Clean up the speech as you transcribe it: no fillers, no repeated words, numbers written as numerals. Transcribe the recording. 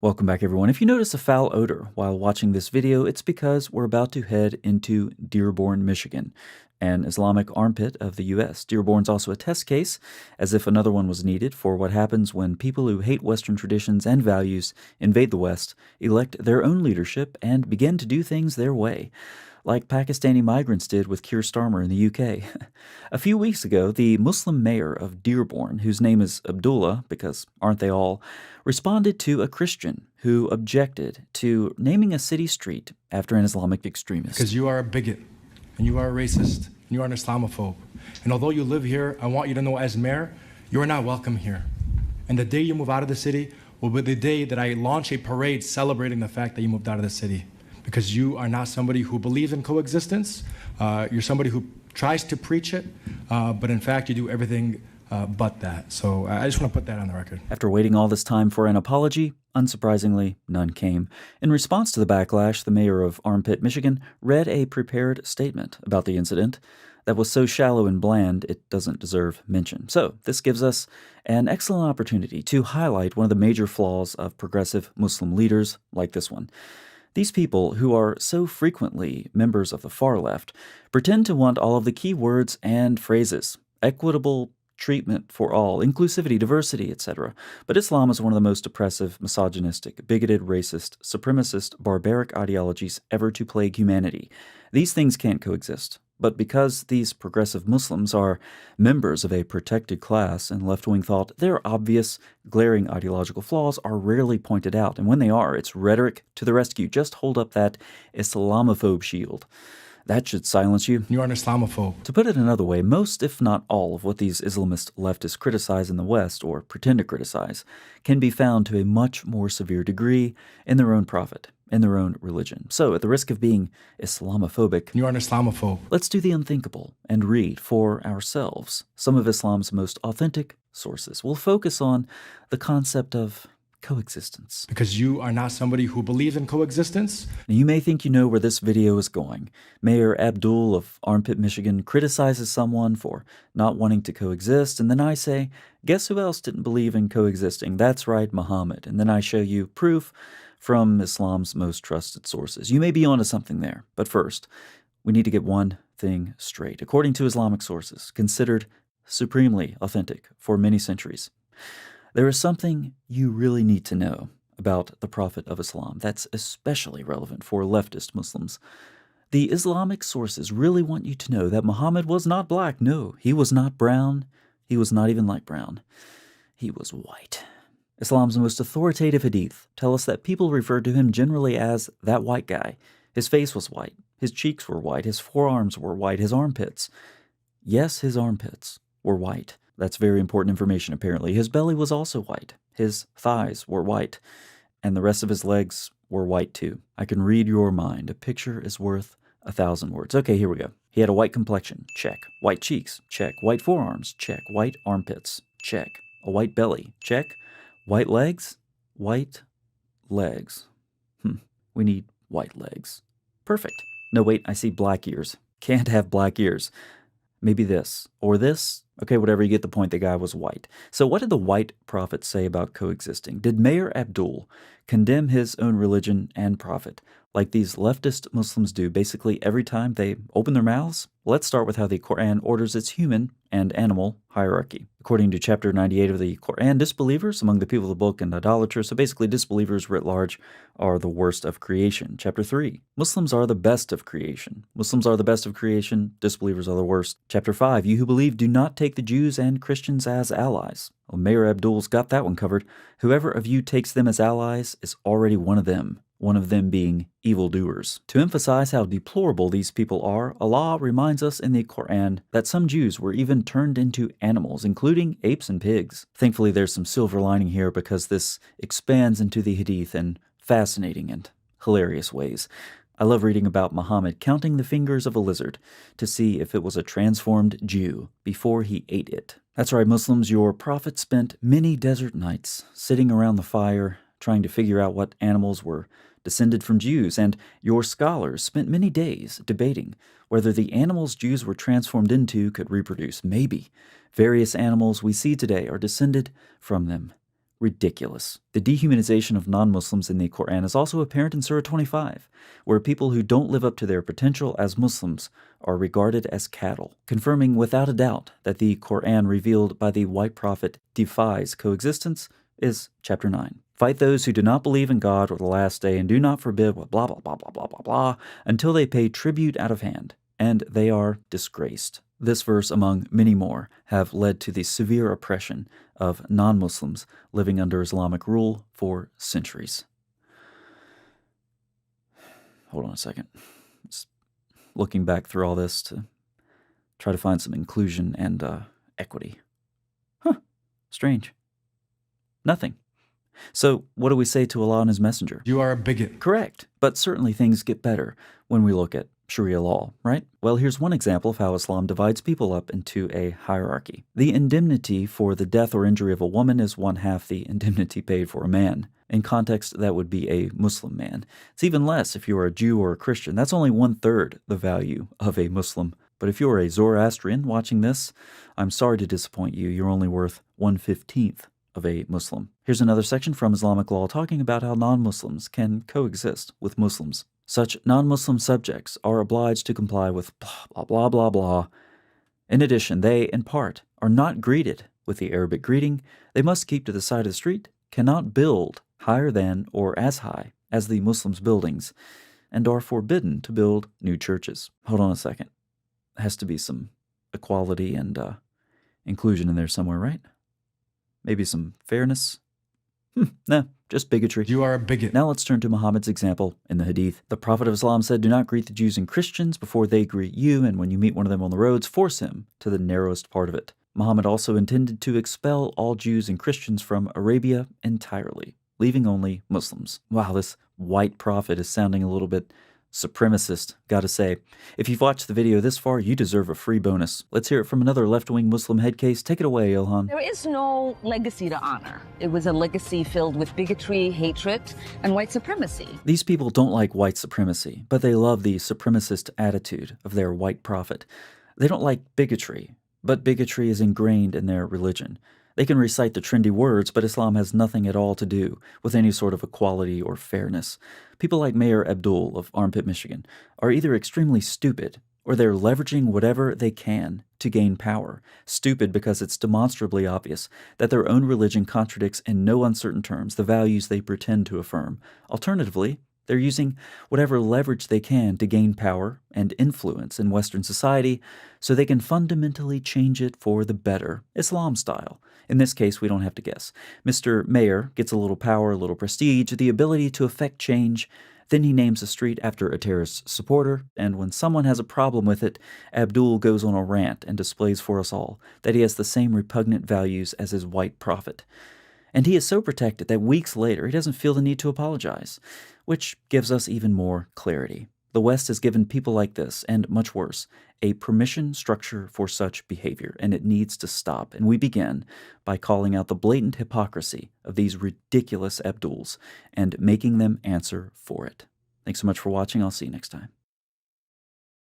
Welcome back, everyone. If you notice a foul odor while watching this video, it's because we're about to head into Dearborn, Michigan, an Islamic armpit of the U.S. Dearborn's also a test case, as if another one was needed, for what happens when people who hate Western traditions and values invade the West, elect their own leadership, and begin to do things their way, like Pakistani migrants did with Keir Starmer in the UK. A few weeks ago, the Muslim mayor of Dearborn, whose name is Abdullah, because aren't they all, responded to a Christian who objected to naming a city street after an Islamic extremist. Because you are a bigot, and you are a racist, and you are an Islamophobe. And although you live here, I want you to know as mayor, you are not welcome here. And the day you move out of the city will be the day that I launch a parade celebrating the fact that you moved out of the city. Because you are not somebody who believes in coexistence. You're somebody who tries to preach it, but in fact, you do everything but that. So I just want to put that on the record. After waiting all this time for an apology, unsurprisingly, none came. In response to the backlash, the mayor of Armpit, Michigan, read a prepared statement about the incident that was so shallow and bland it doesn't deserve mention. So this gives us an excellent opportunity to highlight one of the major flaws of progressive Muslim leaders like this one. These people, who are so frequently members of the far left, pretend to want all of the key words and phrases: equitable treatment for all, inclusivity, diversity, etc. But Islam is one of the most oppressive, misogynistic, bigoted, racist, supremacist, barbaric ideologies ever to plague humanity. These things can't coexist. But because these progressive Muslims are members of a protected class in left-wing thought, their obvious, glaring ideological flaws are rarely pointed out. And when they are, it's rhetoric to the rescue. Just hold up that Islamophobe shield. That should silence you. You are an Islamophobe. To put it another way, most, if not all, of what these Islamist leftists criticize in the West, or pretend to criticize, can be found to a much more severe degree in their own prophet, in their own religion. So, at the risk of being Islamophobic, You are an Islamophobe. let's do the unthinkable and read for ourselves some of Islam's most authentic sources. We'll focus on the concept of coexistence. Because you are not somebody who believes in coexistence. Now, you may think you know where this video is going. Mayor Abdul of Armpit, Michigan criticizes someone for not wanting to coexist, and then I say, guess who else didn't believe in coexisting? That's right, Muhammad. And then I show you proof from Islam's most trusted sources. You may be onto something there, but first, we need to get one thing straight. According to Islamic sources, considered supremely authentic for many centuries, there is something you really need to know about the Prophet of Islam that's especially relevant for leftist Muslims. The Islamic sources really want you to know that Muhammad was not black. No, he was not brown. He was not even light brown. He was white. Islam's most authoritative hadith tell us that people referred to him generally as that white guy. His face was white. His cheeks were white. His forearms were white. His armpits. Yes, his armpits were white. That's very important information, apparently. His belly was also white. His thighs were white. And the rest of his legs were white, too. I can read your mind. A picture is worth 1,000 words. Okay, here we go. He had a white complexion. Check. White cheeks. Check. White forearms. Check. White armpits. Check. A white belly. Check. White legs. White legs. We need white legs. Perfect. No, wait, I see black ears. Can't have black ears. Maybe this. Or this. Okay, whatever, you get the point. The guy was white. So what did the white prophet say about coexisting? Did Mayor Abdul condemn his own religion and prophet like these leftist Muslims do basically every time they open their mouths? Let's start with how the Quran orders its human and animal hierarchy. According to chapter 98 of the Quran, disbelievers among the people of the book and idolaters, so basically disbelievers writ large, are the worst of creation. Chapter 3, Muslims are the best of creation. Muslims are the best of creation, disbelievers are the worst. Chapter 5, you who believe do not take the Jews and Christians as allies. Well, Mayor Abdul's got that one covered. Whoever of you takes them as allies is already one of them being evildoers. To emphasize how deplorable these people are, Allah reminds us in the Quran that some Jews were even turned into animals, including apes and pigs. Thankfully, there's some silver lining here because this expands into the Hadith in fascinating and hilarious ways. I love reading about Muhammad counting the fingers of a lizard to see if it was a transformed Jew before he ate it. That's right, Muslims, your prophet spent many desert nights sitting around the fire trying to figure out what animals were descended from Jews, and your scholars spent many days debating whether the animals Jews were transformed into could reproduce. Maybe various animals we see today are descended from them. ridiculous. The dehumanization of non-Muslims in the Quran is also apparent in Surah 25, where people who don't live up to their potential as Muslims are regarded as cattle, confirming without a doubt that the Quran revealed by the white prophet defies coexistence is chapter 9. Fight those who do not believe in God or the last day and do not forbid blah, blah, blah, blah, blah, blah, blah, until they pay tribute out of hand, and they are disgraced. This verse, among many more, have led to the severe oppression of non-Muslims living under Islamic rule for centuries. Hold on a second. Just looking back through all this to try to find some inclusion and equity. Strange. Nothing. So, what do we say to Allah and His Messenger? You are a bigot. Correct, but certainly things get better when we look at Sharia law, right? Well, here's one example of how Islam divides people up into a hierarchy. The indemnity for the death or injury of a woman is 1/2 the indemnity paid for a man. In context, that would be a Muslim man. It's even less if you are a Jew or a Christian. That's only 1/3 the value of a Muslim. But if you're a Zoroastrian watching this, I'm sorry to disappoint you. You're only worth 1/15 of a Muslim. Here's another section from Islamic law talking about how non-Muslims can coexist with Muslims. Such non-Muslim subjects are obliged to comply with blah, blah, blah, blah, blah. In addition, they, in part, are not greeted with the Arabic greeting. They must keep to the side of the street, cannot build higher than or as high as the Muslims' buildings, and are forbidden to build new churches. Hold on a second. There has to be some equality and inclusion in there somewhere, right? Maybe some fairness? No, just bigotry. You are a bigot. Now let's turn to Muhammad's example in the Hadith. The Prophet of Islam said, "Do not greet the Jews and Christians before they greet you, and when you meet one of them on the roads, force him to the narrowest part of it." Muhammad also intended to expel all Jews and Christians from Arabia entirely, leaving only Muslims. Wow, this white prophet is sounding a little bit supremacist, gotta say. If you've watched the video this far, you deserve a free bonus. Let's hear it from another left-wing Muslim head case. Take it away, Ilhan. There is no legacy to honor. It was a legacy filled with bigotry, hatred, and white supremacy. These people don't like white supremacy, but they love the supremacist attitude of their white prophet. They don't like bigotry, but bigotry is ingrained in their religion. They can recite the trendy words, but Islam has nothing at all to do with any sort of equality or fairness. People like Mayor Abdul of Armpit, Michigan, are either extremely stupid or they're leveraging whatever they can to gain power. Stupid because it's demonstrably obvious that their own religion contradicts in no uncertain terms the values they pretend to affirm. Alternatively, they're using whatever leverage they can to gain power and influence in Western society so they can fundamentally change it for the better, Islam style. In this case, we don't have to guess. Mr. Mayor gets a little power, a little prestige, the ability to effect change. Then he names a street after a terrorist supporter, and when someone has a problem with it, Abdul goes on a rant and displays for us all that he has the same repugnant values as his white prophet. And he is so protected that weeks later he doesn't feel the need to apologize, which gives us even more clarity. The West has given people like this, and much worse, a permission structure for such behavior, and it needs to stop. And we begin by calling out the blatant hypocrisy of these ridiculous Abduls and making them answer for it. Thanks so much for watching. I'll see you next time.